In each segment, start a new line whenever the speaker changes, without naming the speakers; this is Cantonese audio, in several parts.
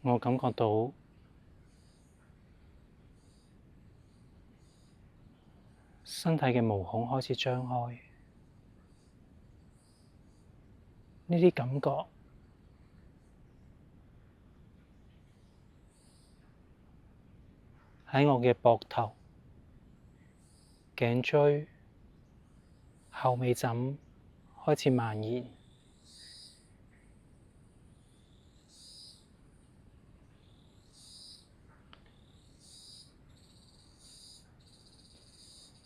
我感覺到身體嘅毛孔開始張開，呢啲感覺喺我嘅膊頭、頸椎、後尾枕開始蔓延。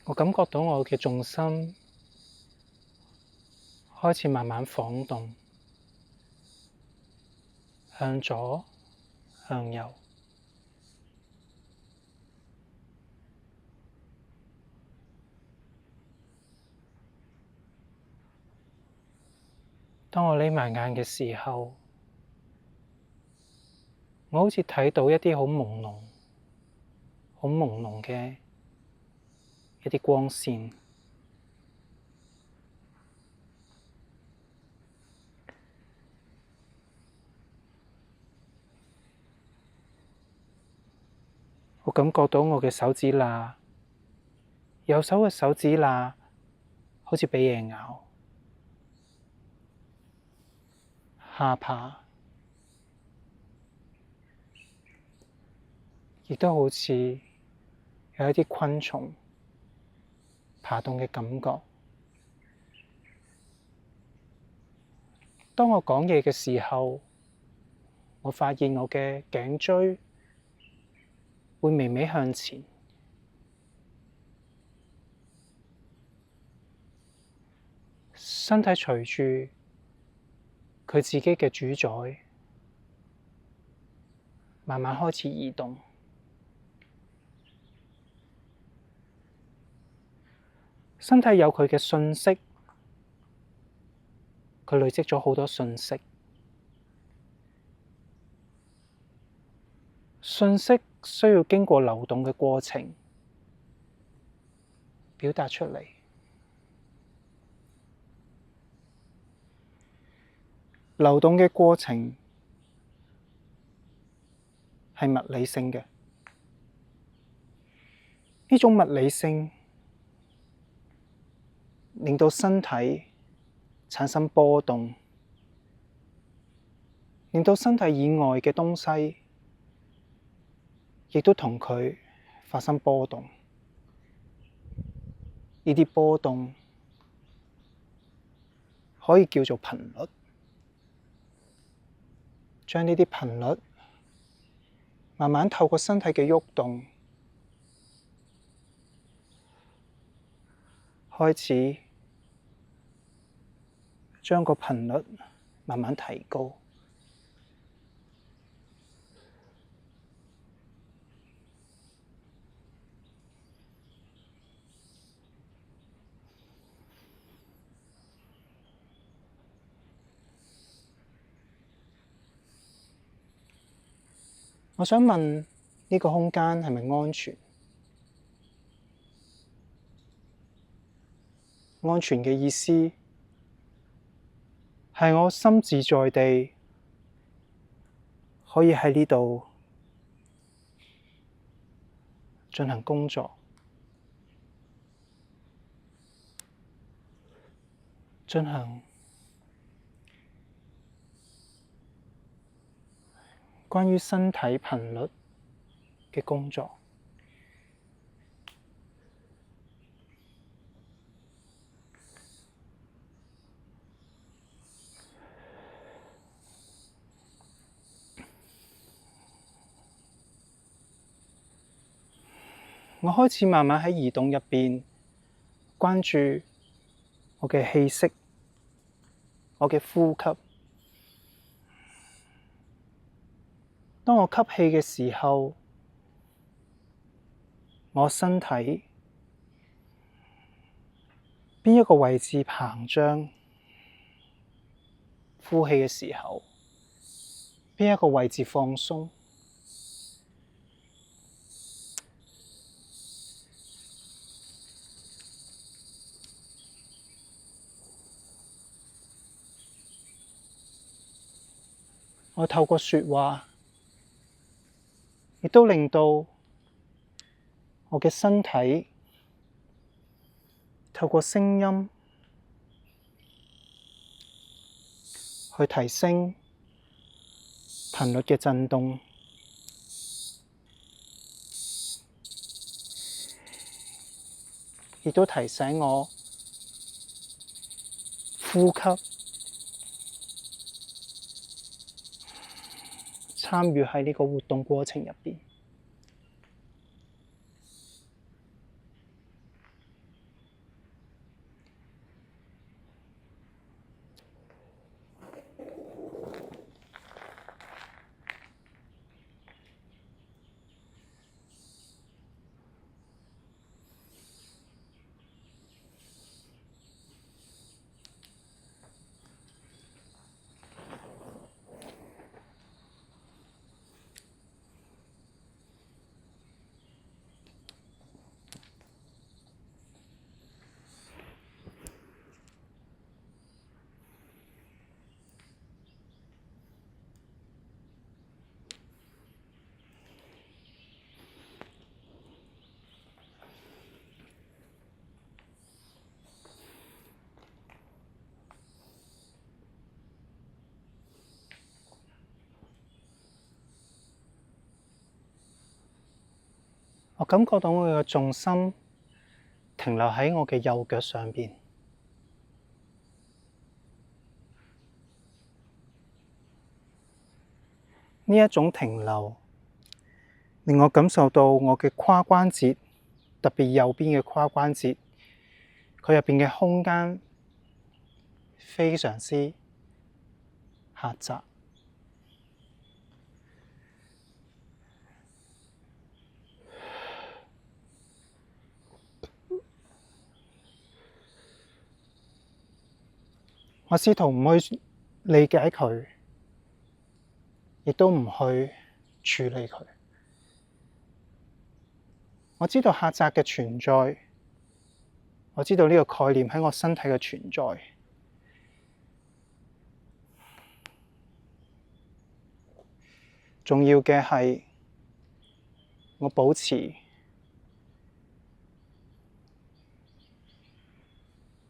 我感覺到我嘅重心開始慢慢晃動，向左、向右。當我眯埋眼嘅時候，我好似睇到一啲好朦朧、好朦朧嘅一啲光線。我感覺到我嘅手指罅，右手嘅手指罅好似畀嘢咬，下巴亦都好似有一啲昆蟲爬動嘅感覺。當我講嘢嘅時候，我發現我嘅頸椎會微微向前，身體隨住佢自己嘅主宰，慢慢開始移動。身體有佢嘅訊息，佢累積咗好多訊息。訊息需要經過流動嘅過程，表達出嚟。流動嘅過程係物理性嘅，呢種物理性令到身體產生波動，令到身體以外嘅東西亦都同佢發生波動。呢啲波動可以叫做頻率。將呢啲頻率慢慢透過身體嘅喐動，開始將個頻率慢慢提高。我想問呢個空間係咪安全？安全嘅意思係我心自在地可以喺呢度進行工作，進行關於身體頻率嘅工作。我開始慢慢喺移動入邊關注我嘅氣息，我嘅呼吸。當我吸氣嘅時候，我身體邊一個位置膨脹？呼氣嘅時候，邊一個位置放鬆？我透過說話亦都令到我嘅身體透過聲音去提升頻率嘅震動，亦都提醒我呼吸，參與喺呢個活動過程入邊。我感覺到我嘅重心停留喺我嘅右腳上邊，呢一種停留令我感受到我嘅胯關節，特別右邊嘅胯關節，佢入邊嘅空間非常之狹窄。我試圖唔去理解佢，亦都唔去處理佢。我知道狹窄嘅存在，我知道呢個概念喺我身體嘅存在。重要嘅係我保持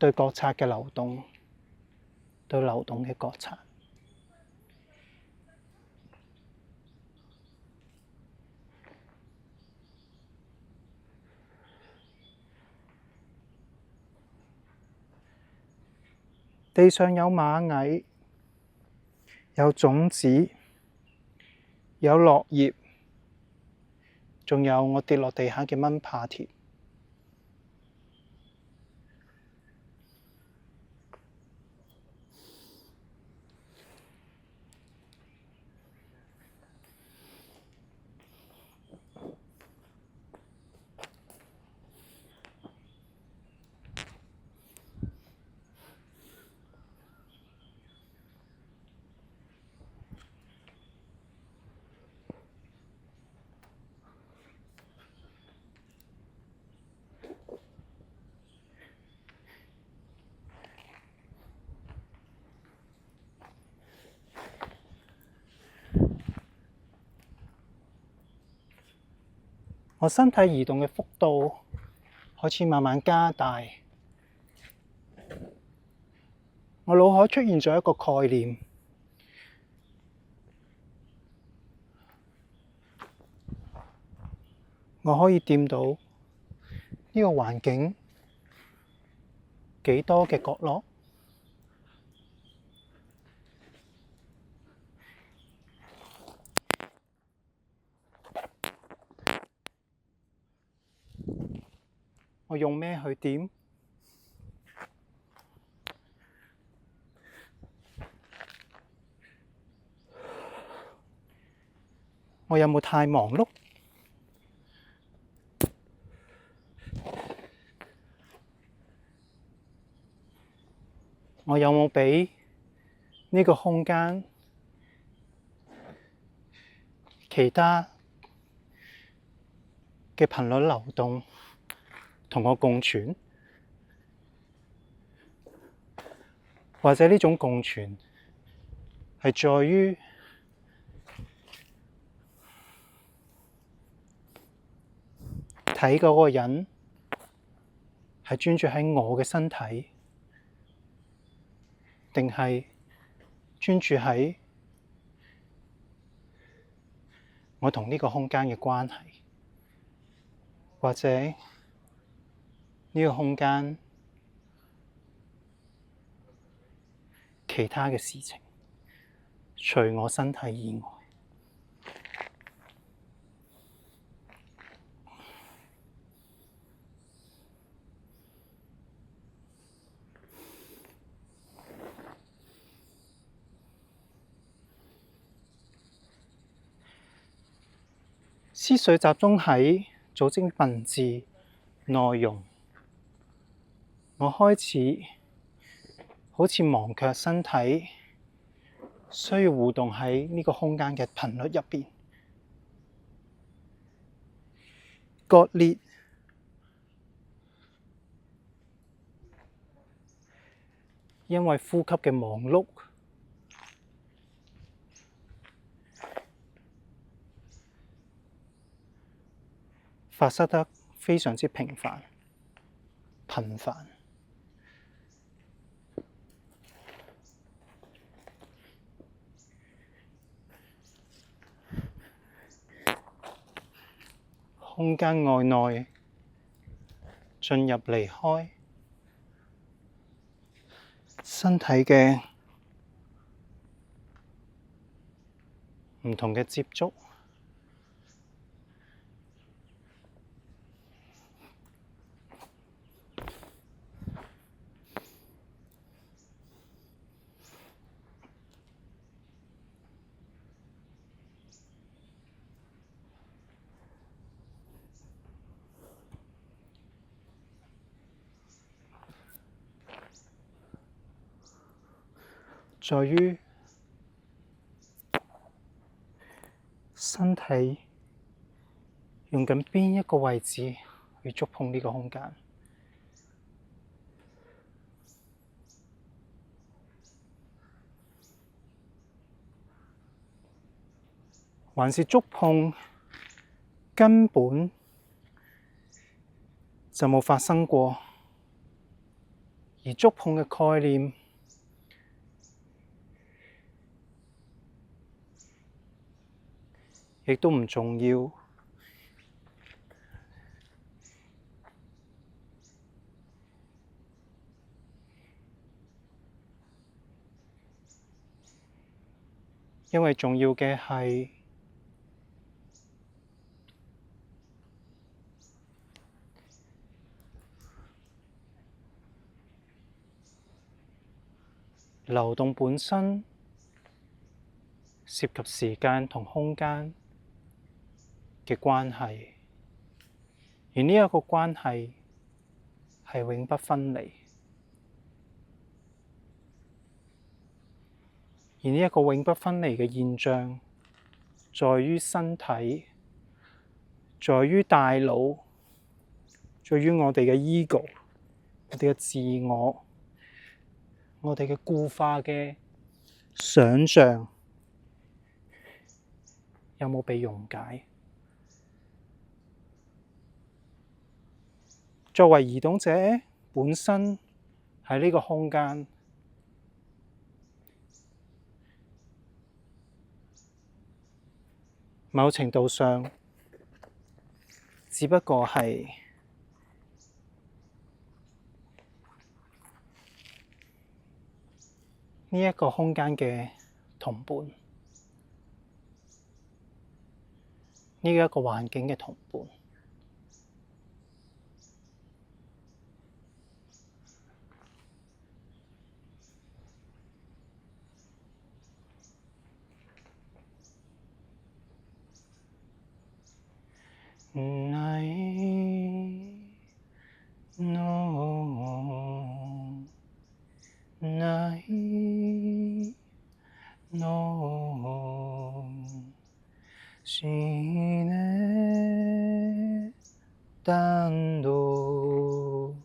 對覺察嘅流動，對流動嘅覺察。地上有螞蟻，有種子，有落葉，仲有我跌落地下嘅蚊怕貼。我身體移動嘅幅度開始慢慢加大，我腦海出現咗一個概念，我可以掂到呢個環境幾多嘅角落。我用咩去掂？我有冇太忙碌？我有冇畀呢個空間其他嘅頻率流動同我共存？或者呢種共存係在於睇嗰個人係專注喺我嘅身體，定係專注喺我同呢個空間嘅關係，或者呢個空間其他嘅事情，除我身體以外。思緒集中喺組織文字內容，我開始好似忘卻身體需要互動喺呢個空間嘅頻率入邊，割裂，因為呼吸嘅忙碌，發生得非常之頻繁。空間外內，進入離開，身體嘅唔同嘅接觸，在於身體用緊邊一個位置去觸碰呢個空間，還是觸碰根本就冇發生過，而觸碰嘅概念亦都唔重要，因為重要嘅係流動本身涉及時間同空間嘅關係，而呢一個關係係永不分離，而呢一個永不分離嘅現象，在於身體，在於大腦，在於我哋嘅 ego， 我哋嘅自我，我哋嘅固化嘅想像，有冇被溶解？作為移動者本身喺呢個空間，某程度上只不過係呢一個空間嘅同伴，呢一個環境嘅同伴。ないのないの死ね単独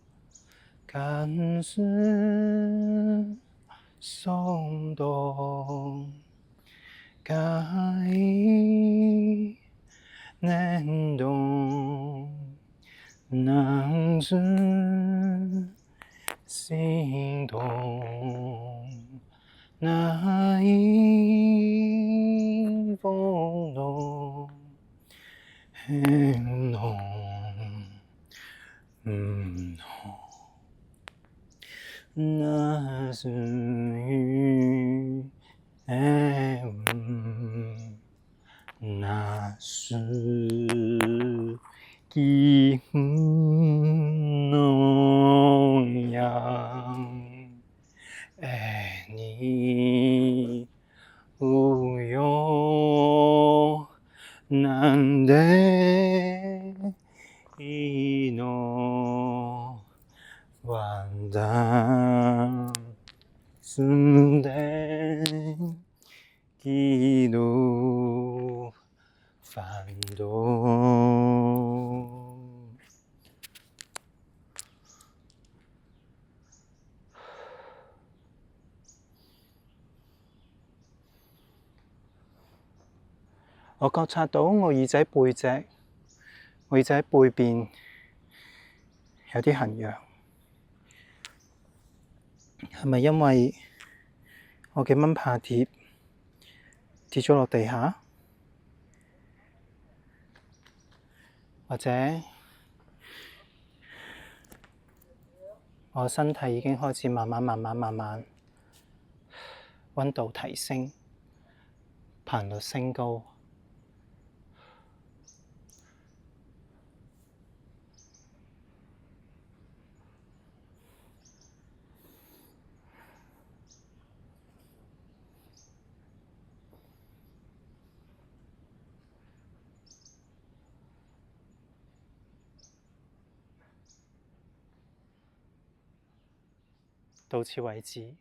看似鬆動該念動男子心動，那一風浪，輕濃，那是雨，那是極濃陽，你無用難得一諾萬代住的幾度繁多。我覺察到我耳仔背脊，我耳仔背邊有啲痕癢，係咪因為我嘅蚊怕貼跌咗落地下？或者我身體已經開始慢慢溫度提升，頻率升高。到此為止。